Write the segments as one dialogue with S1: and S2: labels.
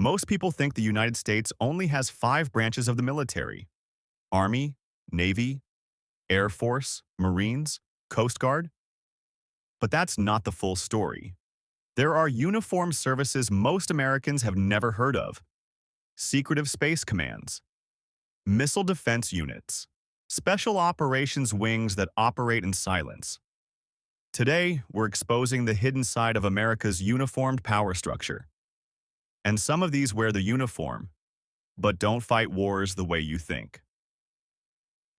S1: Most people think the United States only has five branches of the military: Army, Navy, Air Force, Marines, Coast Guard. But that's not the full story. There are uniformed services most Americans have never heard of: secretive space commands, missile defense units, special operations wings that operate in silence. Today, we're exposing the hidden side of America's uniformed power structure. And some of these wear the uniform, but don't fight wars the way you think.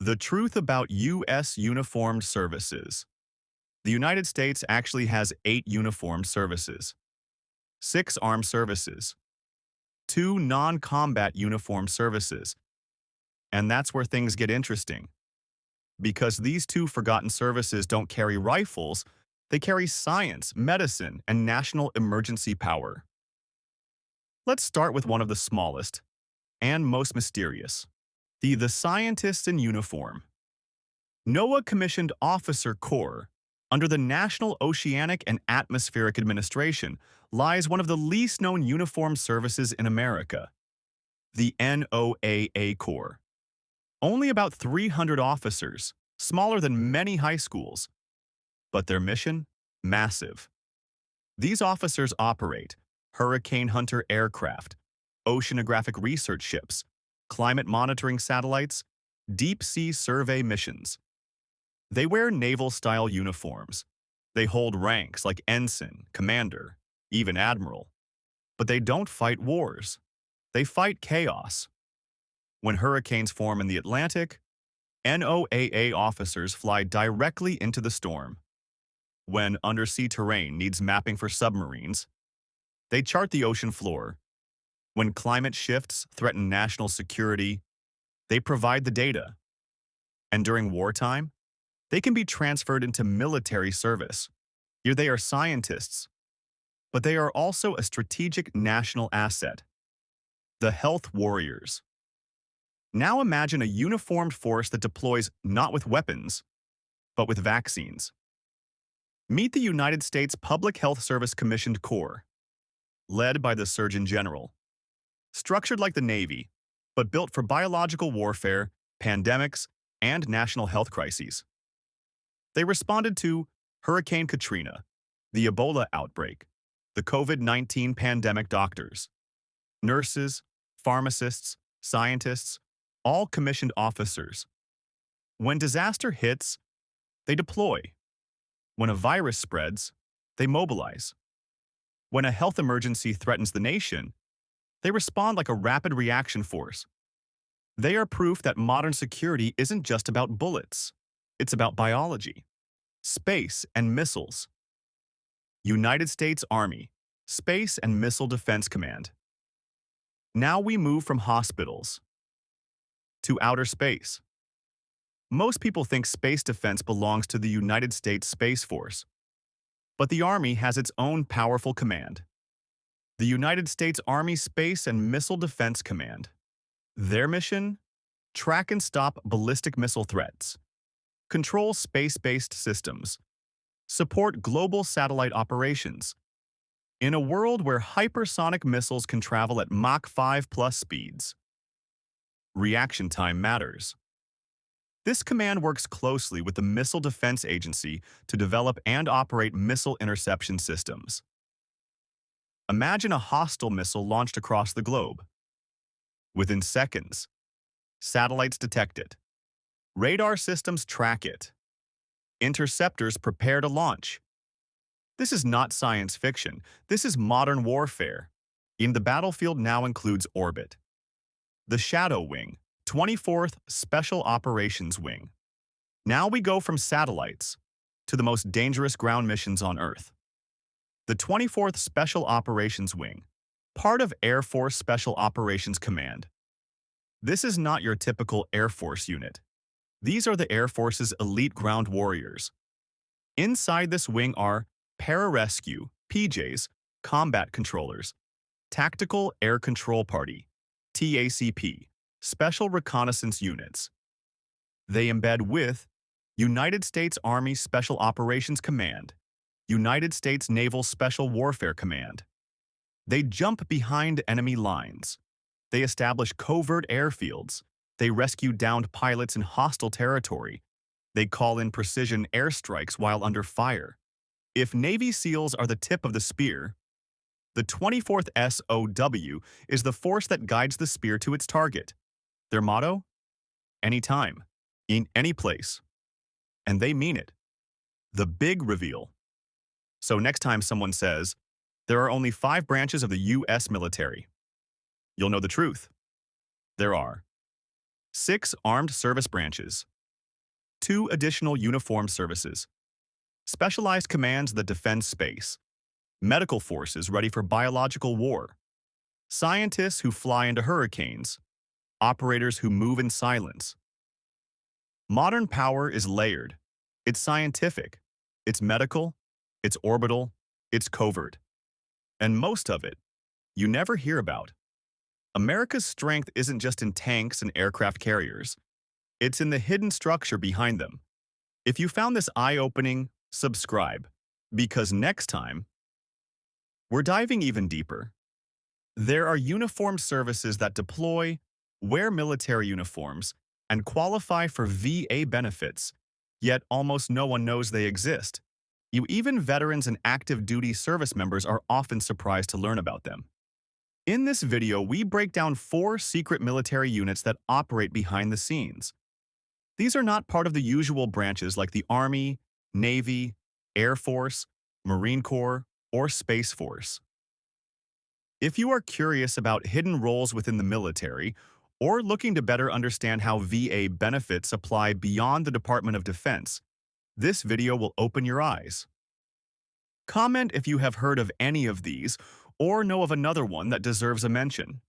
S1: The truth about U.S. uniformed services. The United States actually has 8 uniformed services, 6 armed services, 2 non-combat uniformed services. And that's where things get interesting. Because these 2 forgotten services don't carry rifles, they carry science, medicine, and national emergency power. Let's start with one of the smallest and most mysterious: the scientists in uniform. NOAA Commissioned Officer Corps, under the National Oceanic and Atmospheric Administration, lies one of the least known uniformed services in America, the NOAA Corps. Only about 300 officers, smaller than many high schools. But their mission? Massive. These officers operate hurricane hunter aircraft, oceanographic research ships, climate monitoring satellites, deep-sea survey missions. They wear naval-style uniforms. They hold ranks like ensign, commander, even admiral. But they don't fight wars. They fight chaos. When hurricanes form in the Atlantic, NOAA officers fly directly into the storm. When undersea terrain needs mapping for submarines, they chart the ocean floor. When climate shifts threaten national security, they provide the data. And during wartime, they can be transferred into military service. Here they are scientists, but they are also a strategic national asset: the health warriors. Now imagine a uniformed force that deploys not with weapons, but with vaccines. Meet the United States Public Health Service Commissioned Corps, led by the Surgeon General. Structured like the Navy, but built for biological warfare, pandemics, and national health crises. They responded to Hurricane Katrina, the Ebola outbreak, the COVID-19 pandemic. Doctors, nurses, pharmacists, scientists, all commissioned officers. When disaster hits, they deploy. When a virus spreads, they mobilize. When a health emergency threatens the nation, they respond like a rapid reaction force. They are proof that modern security isn't just about bullets. It's about biology, space, and missiles. United States Army, Space and Missile Defense Command. Now we move from hospitals to outer space. Most people think space defense belongs to the United States Space Force, but the Army has its own powerful command: the United States Army Space and Missile Defense Command. Their mission? Track and stop ballistic missile threats, control space-based systems, support global satellite operations. In a world where hypersonic missiles can travel at Mach 5+ speeds, reaction time matters. This command works closely with the Missile Defense Agency to develop and operate missile interception systems. Imagine a hostile missile launched across the globe. Within seconds, satellites detect it. Radar systems track it. Interceptors prepare to launch. This is not science fiction. This is modern warfare. In the battlefield now includes orbit. The Shadow Wing, 24th Special Operations Wing. Now we go from satellites to the most dangerous ground missions on Earth. The 24th Special Operations Wing, part of Air Force Special Operations Command. This is not your typical Air Force unit. These are the Air Force's elite ground warriors. Inside this wing are Pararescue, PJs, Combat Controllers, Tactical Air Control Party, TACP, Special Reconnaissance Units. They embed with United States Army Special Operations Command, United States Naval Special Warfare Command. They jump behind enemy lines. They establish covert airfields. They rescue downed pilots in hostile territory. They call in precision airstrikes while under fire. If Navy SEALs are the tip of the spear, the 24th SOW is the force that guides the spear to its target. Their motto? Anytime, in any place. And they mean it. The big reveal. So next time someone says, there are only 5 branches of the U.S. military, you'll know the truth. There are 6 armed service branches, 2 additional uniformed services, specialized commands that defend space, medical forces ready for biological war, scientists who fly into hurricanes, operators who move in silence. Modern power is layered. It's scientific, it's medical, it's orbital, it's covert. And most of it, you never hear about. America's strength isn't just in tanks and aircraft carriers. It's in the hidden structure behind them. If you found this eye-opening, subscribe, because next time, we're diving even deeper. There are uniformed services that deploy, wear military uniforms, and qualify for VA benefits, yet almost no one knows they exist. Even veterans and active duty service members are often surprised to learn about them. In this video, we break down 4 secret military units that operate behind the scenes. These are not part of the usual branches like the Army, Navy, Air Force, Marine Corps, or Space Force. If you are curious about hidden roles within the military, or looking to better understand how VA benefits apply beyond the Department of Defense, this video will open your eyes. Comment if you have heard of any of these or know of another one that deserves a mention.